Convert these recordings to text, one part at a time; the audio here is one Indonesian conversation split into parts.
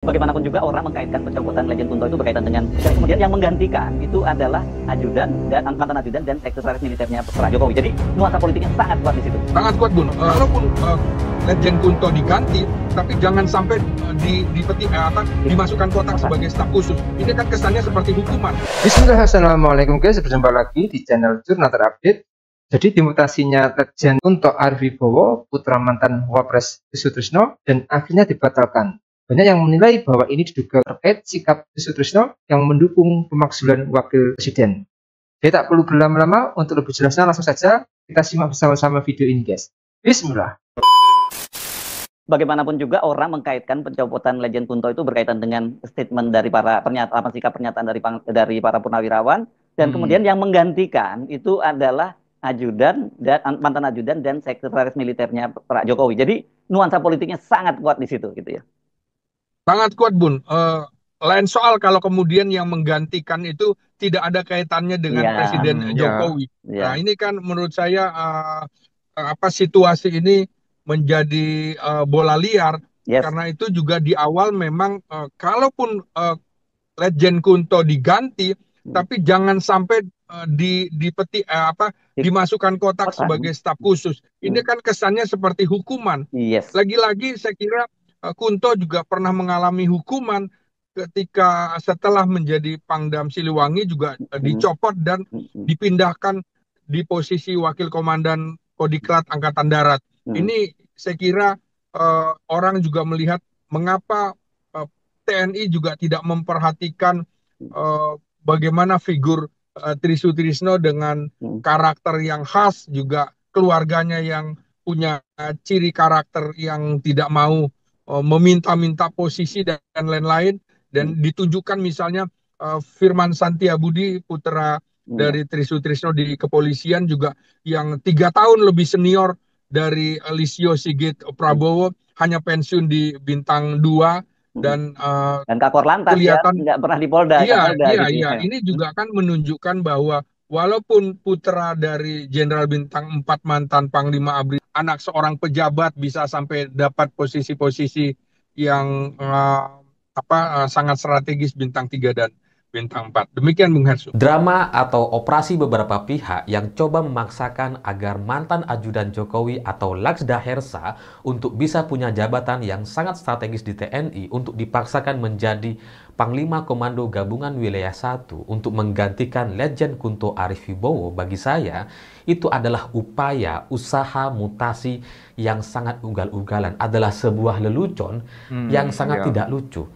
Bagaimanapun juga orang mengkaitkan pencopotan Legend Kunto itu berkaitan dengan, dan kemudian yang menggantikan itu adalah ajudan dan mantan ajudan dan sekretaris militernya Pak Jokowi. Jadi nuansa politiknya sangat kuat di situ. Sangat kuat, Bun. Walaupun Legend Kunto diganti, tapi jangan sampai dimasukkan kotak sebagai staf khusus. Ini kan kesannya seperti hukuman. Bismillah, assalamualaikum guys, berjumpa lagi di channel Jurnal Terupdate. Jadi dimutasinya Legend Kunto Arif Wibowo, putra mantan Wapres Sutrisno, dan akhirnya dibatalkan. Banyak yang menilai bahwa ini diduga terkait sikap Sutrisno yang mendukung pemakzulan wakil presiden. Jadi tak perlu berlama-lama, untuk lebih jelasnya langsung saja kita simak bersama-sama video ini guys. Bismillah. Bagaimanapun juga orang mengkaitkan pencopotan Legend Kunto itu berkaitan dengan statement dari para sikap pernyataan dari para purnawirawan, dan kemudian yang menggantikan itu adalah ajudan dan mantan ajudan dan sekretaris militernya Pak Jokowi. Jadi nuansa politiknya sangat kuat di situ gitu ya. Sangat kuat, Bun. Lain soal kalau kemudian yang menggantikan itu tidak ada kaitannya dengan Presiden Jokowi. Nah, ini kan menurut saya situasi ini menjadi bola liar. Karena itu juga di awal memang kalaupun Legend Kunto diganti, tapi jangan sampai dimasukkan kotak sebagai staf khusus. Ini kan kesannya seperti hukuman. Lagi-lagi saya kira Kunto juga pernah mengalami hukuman ketika setelah menjadi Pangdam Siliwangi juga dicopot dan dipindahkan di posisi Wakil Komandan Kodiklat Angkatan Darat. Ini saya kira orang juga melihat mengapa TNI juga tidak memperhatikan bagaimana figur Tri Sutrisno dengan karakter yang khas, juga keluarganya yang punya ciri karakter yang tidak mau meminta-minta posisi dan lain-lain, dan ditunjukkan misalnya Firman Santiabudi, putra dari Tri Sutrisno di kepolisian, juga yang 3 tahun lebih senior dari Lisio Sigit Prabowo, hanya pensiun di Bintang 2 dan Kakor Lantas kelihatan nggak pernah di Polda. Iya. Ini juga kan menunjukkan bahwa walaupun putra dari Jenderal Bintang 4 mantan Panglima ABRI, anak seorang pejabat, bisa sampai dapat posisi-posisi yang sangat strategis Bintang 3 dan Bintang 4. Demikian Bung Hersu. Drama atau operasi beberapa pihak yang coba memaksakan agar mantan ajudan Jokowi atau Laksda Hersa untuk bisa punya jabatan yang sangat strategis di TNI untuk dipaksakan menjadi Panglima Komando Gabungan Wilayah 1 untuk menggantikan Legend Kunto Arif Wibowo, bagi saya itu adalah upaya usaha mutasi yang sangat ugal-ugalan, adalah sebuah lelucon yang sangat tidak lucu.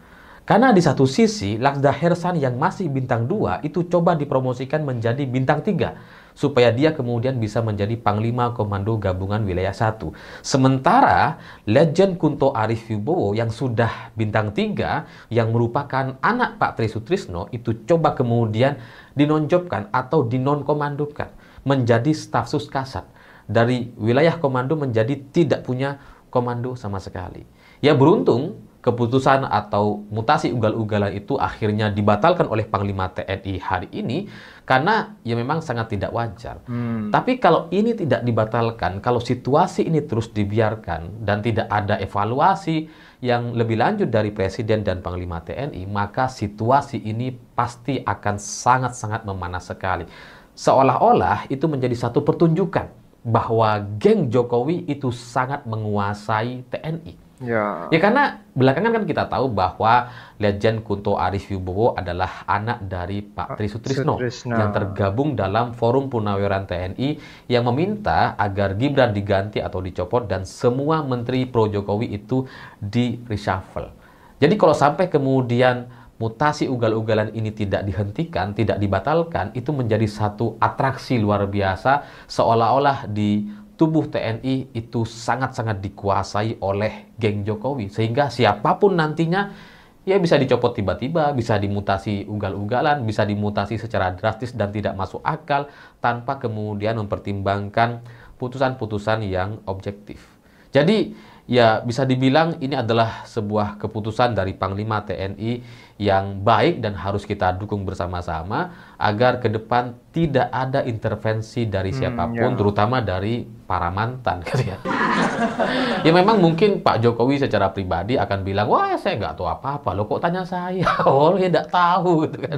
Karena di satu sisi, Laksda Hersan yang masih Bintang 2 itu coba dipromosikan menjadi Bintang 3, supaya dia kemudian bisa menjadi Panglima Komando Gabungan Wilayah 1. Sementara Legend Kunto Arif Wibowo yang sudah Bintang 3, yang merupakan anak Pak Tri Sutrisno, itu coba kemudian dinonjobkan atau dinonkomandokan menjadi staf sus kasat. Dari wilayah komando menjadi tidak punya komando sama sekali. Ya beruntung, keputusan atau mutasi ugal-ugalan itu akhirnya dibatalkan oleh Panglima TNI hari ini, karena ya memang sangat tidak wajar. Tapi kalau ini tidak dibatalkan, kalau situasi ini terus dibiarkan dan tidak ada evaluasi yang lebih lanjut dari Presiden dan Panglima TNI, maka situasi ini pasti akan sangat-sangat memanas sekali. Seolah-olah itu menjadi satu pertunjukan bahwa geng Jokowi itu sangat menguasai TNI. Ya karena belakangan kan kita tahu bahwa Legend Kunto Arif Wibowo adalah anak dari Pak Tri Sutrisno yang tergabung dalam Forum Purnawirawan TNI yang meminta agar Gibran diganti atau dicopot dan semua menteri pro Jokowi itu di reshuffle. Jadi kalau sampai kemudian mutasi ugal-ugalan ini tidak dihentikan, tidak dibatalkan, itu menjadi satu atraksi luar biasa, seolah-olah di tubuh TNI itu sangat-sangat dikuasai oleh geng Jokowi, sehingga siapapun nantinya ya bisa dicopot tiba-tiba, bisa dimutasi ugal-ugalan, bisa dimutasi secara drastis dan tidak masuk akal tanpa kemudian mempertimbangkan putusan-putusan yang objektif. Jadi Ya, bisa dibilang ini adalah sebuah keputusan dari Panglima TNI yang baik dan harus kita dukung bersama-sama agar ke depan tidak ada intervensi dari siapapun, terutama dari para mantan, gitu ya. Ya memang mungkin Pak Jokowi secara pribadi akan bilang, wah saya nggak tahu apa-apa, lo kok tanya saya? Oh, ya nggak tahu, gitu kan.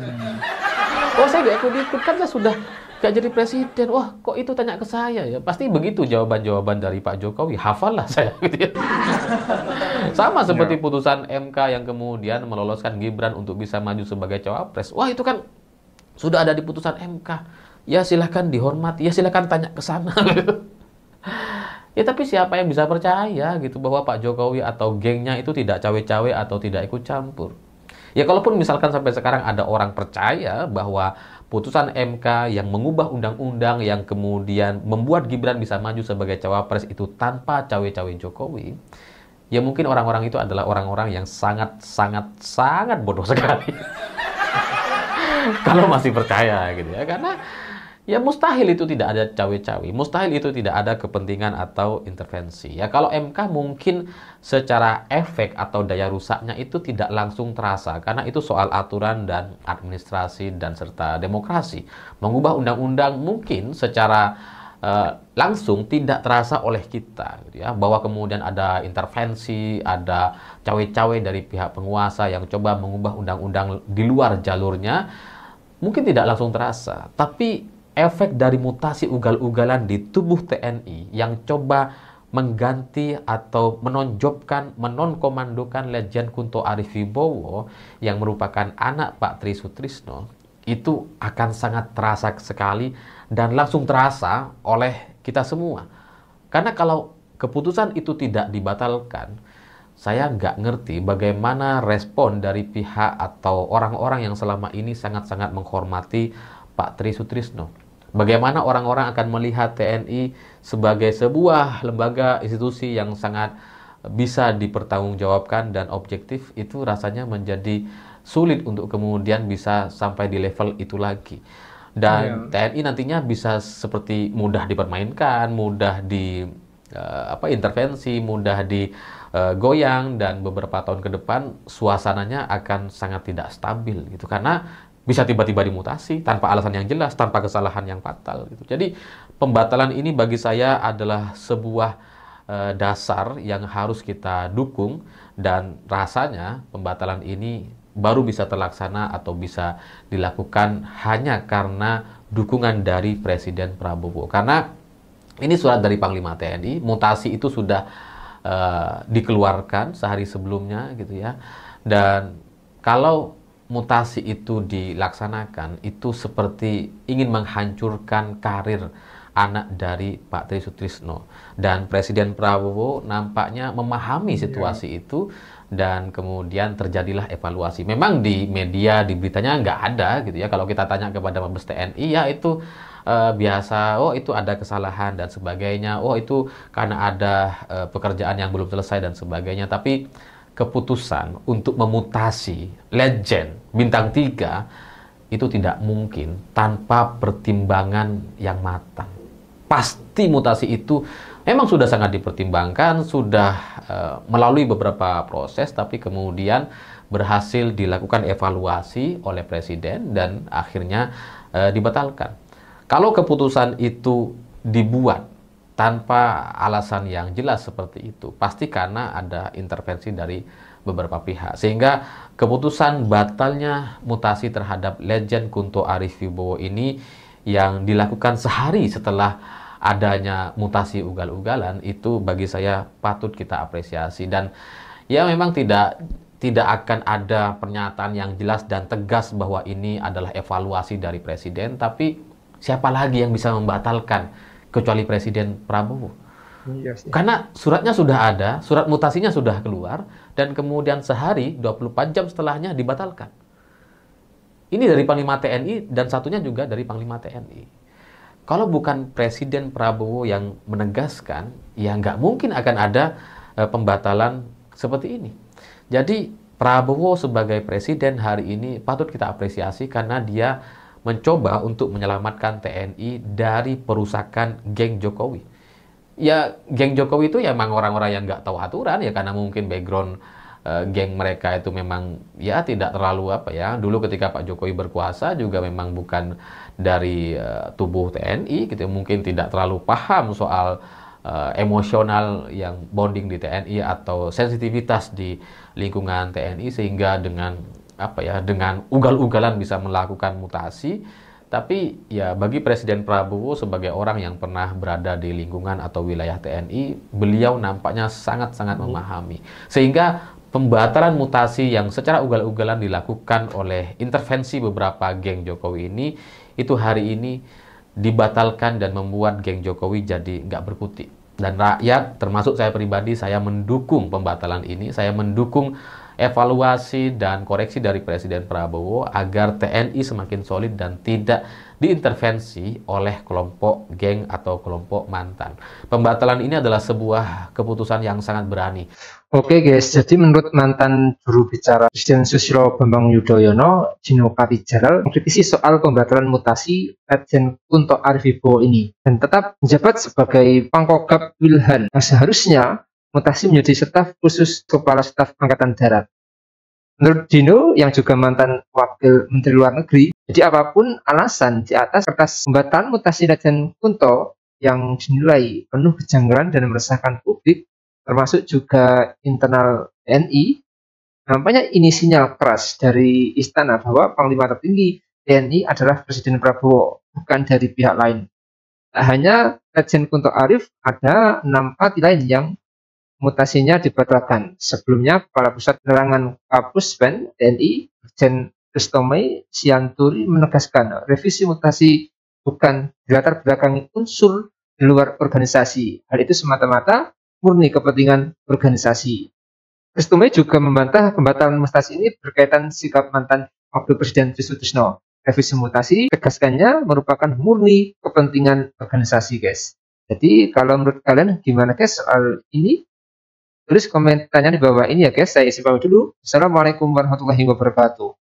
Oh, saya nggak ikut-ikut, kan saya sudah gak jadi presiden. Wah, kok itu tanya ke saya ya? Pasti begitu jawaban-jawaban dari Pak Jokowi. Hafal lah saya, gitu ya. Sama seperti putusan MK yang kemudian meloloskan Gibran untuk bisa maju sebagai cawapres. Wah, itu kan sudah ada di putusan MK. Ya silahkan dihormati, ya silahkan tanya ke sana. Ya tapi siapa yang bisa percaya gitu bahwa Pak Jokowi atau gengnya itu tidak cawe-cawe atau tidak ikut campur? Ya kalaupun misalkan sampai sekarang ada orang percaya bahwa putusan MK yang mengubah undang-undang yang kemudian membuat Gibran bisa maju sebagai cawapres itu tanpa cawe-cawe Jokowi, ya mungkin orang-orang itu adalah orang-orang yang sangat bodoh sekali. Kalau masih percaya gitu ya, karena ya mustahil itu tidak ada cawe-cawe, mustahil itu tidak ada kepentingan atau intervensi. Ya kalau MK mungkin secara efek atau daya rusaknya itu tidak langsung terasa, karena itu soal aturan dan administrasi dan serta demokrasi. Mengubah undang-undang mungkin secara langsung tidak terasa oleh kita, gitu ya, bahwa kemudian ada intervensi, ada cawe-cawe dari pihak penguasa yang coba mengubah undang-undang di luar jalurnya, mungkin tidak langsung terasa. Tapi efek dari mutasi ugal-ugalan di tubuh TNI yang coba mengganti atau menonjobkan, menonkomandokan Lejen Kunto Arifibowo yang merupakan anak Pak Tri Sutrisno, itu akan sangat terasa sekali dan langsung terasa oleh kita semua. Karena kalau keputusan itu tidak dibatalkan, saya nggak ngerti bagaimana respon dari pihak atau orang-orang yang selama ini sangat-sangat menghormati Pak Tri Sutrisno. Bagaimana orang-orang akan melihat TNI sebagai sebuah lembaga institusi yang sangat bisa dipertanggungjawabkan dan objektif, itu rasanya menjadi sulit untuk kemudian bisa sampai di level itu lagi. Dan TNI nantinya bisa seperti mudah dipermainkan, mudah intervensi, mudah digoyang, dan beberapa tahun ke depan suasananya akan sangat tidak stabil gitu, karena bisa tiba-tiba dimutasi tanpa alasan yang jelas, tanpa kesalahan yang fatal gitu. Jadi pembatalan ini bagi saya adalah sebuah dasar yang harus kita dukung, dan rasanya pembatalan ini baru bisa terlaksana atau bisa dilakukan hanya karena dukungan dari Presiden Prabowo. Karena ini surat dari Panglima TNI, mutasi itu sudah dikeluarkan sehari sebelumnya gitu ya. Dan kalau mutasi itu dilaksanakan, itu seperti ingin menghancurkan karir anak dari Pak Tri Sutrisno. Dan Presiden Prabowo nampaknya memahami situasi itu, dan kemudian terjadilah evaluasi. Memang di media, di beritanya nggak ada gitu ya. Kalau kita tanya kepada Mabes TNI, ya itu biasa, oh itu ada kesalahan dan sebagainya, oh itu karena ada pekerjaan yang belum selesai dan sebagainya. Tapi keputusan untuk memutasi legend bintang 3 itu tidak mungkin tanpa pertimbangan yang matang. Pasti mutasi itu memang sudah sangat dipertimbangkan, sudah melalui beberapa proses, tapi kemudian berhasil dilakukan evaluasi oleh Presiden dan akhirnya dibatalkan. Kalau keputusan itu dibuat tanpa alasan yang jelas seperti itu, pasti karena ada intervensi dari beberapa pihak. Sehingga keputusan batalnya mutasi terhadap Lejen Kunto Arifibowo ini yang dilakukan sehari setelah adanya mutasi ugal-ugalan, itu bagi saya patut kita apresiasi. Dan ya memang tidak akan ada pernyataan yang jelas dan tegas bahwa ini adalah evaluasi dari Presiden, tapi siapa lagi yang bisa membatalkan kecuali Presiden Prabowo? Yes, yes. Karena suratnya sudah ada, surat mutasinya sudah keluar, dan kemudian sehari 24 jam setelahnya dibatalkan. Ini dari Panglima TNI dan satunya juga dari Panglima TNI. Kalau bukan Presiden Prabowo yang menegaskan, ya nggak mungkin akan ada pembatalan seperti ini. Jadi Prabowo sebagai Presiden hari ini patut kita apresiasi karena dia mencoba untuk menyelamatkan TNI dari perusakan geng Jokowi. ya geng Jokowi itu ya emang orang-orang yang nggak tahu aturan ya, karena mungkin background geng mereka itu memang ya tidak terlalu apa ya. Dulu ketika Pak Jokowi berkuasa juga memang bukan dari tubuh TNI gitu, mungkin tidak terlalu paham soal emosional yang bonding di TNI atau sensitivitas di lingkungan TNI, sehingga dengan apa ya, dengan ugal-ugalan bisa melakukan mutasi. Tapi ya bagi Presiden Prabowo sebagai orang yang pernah berada di lingkungan atau wilayah TNI, beliau nampaknya sangat-sangat memahami. Sehingga pembatalan mutasi yang secara ugal-ugalan dilakukan oleh intervensi beberapa geng Jokowi ini, itu hari ini dibatalkan dan membuat geng Jokowi jadi nggak berkutik. Dan rakyat, termasuk saya pribadi, saya mendukung pembatalan ini. Saya mendukung evaluasi dan koreksi dari Presiden Prabowo agar TNI semakin solid dan tidak diintervensi oleh kelompok geng atau kelompok mantan. Pembatalan ini adalah sebuah keputusan yang sangat berani. Oke guys, jadi menurut mantan juru bicara Presiden Susilo Bambang Yudhoyono, Dino Patijalal, mengkritisi soal pembatalan mutasi Lejen Kunto Arifibowo ini dan tetap menjabat sebagai Pangkogap Wilhan. Nah, seharusnya mutasi menjadi staf khusus Kepala Staf Angkatan Darat. Menurut Dino, yang juga mantan Wakil Menteri Luar Negeri, jadi apapun alasan di atas kertas pembatalan mutasi Lejen Kunto yang dinilai penuh kejanggalan dan meresahkan publik, termasuk juga internal TNI, nampaknya ini sinyal keras dari istana bahwa Panglima tertinggi TNI adalah Presiden Prabowo, bukan dari pihak lain. Tak hanya Lejen Kunto Arif, ada 6 parti lain yang mutasinya dibatalkan. Sebelumnya, Kepala Pusat Penerangan Kapuspen TNI, Brigjen Kristomei Sianturi, menegaskan revisi mutasi bukan dilatar belakangi unsur di luar organisasi. Hal itu semata-mata murni kepentingan organisasi. Kristomei juga membantah pembatalan mutasi ini berkaitan sikap mantan Wakil Presiden Trisutrisno. Revisi mutasi, tegaskannya, merupakan murni kepentingan organisasi, guys. Jadi, kalau menurut kalian gimana, guys, soal ini? Tulis komentarnya di bawah ini ya guys. Saya isi bawah dulu. Assalamualaikum warahmatullahi wabarakatuh.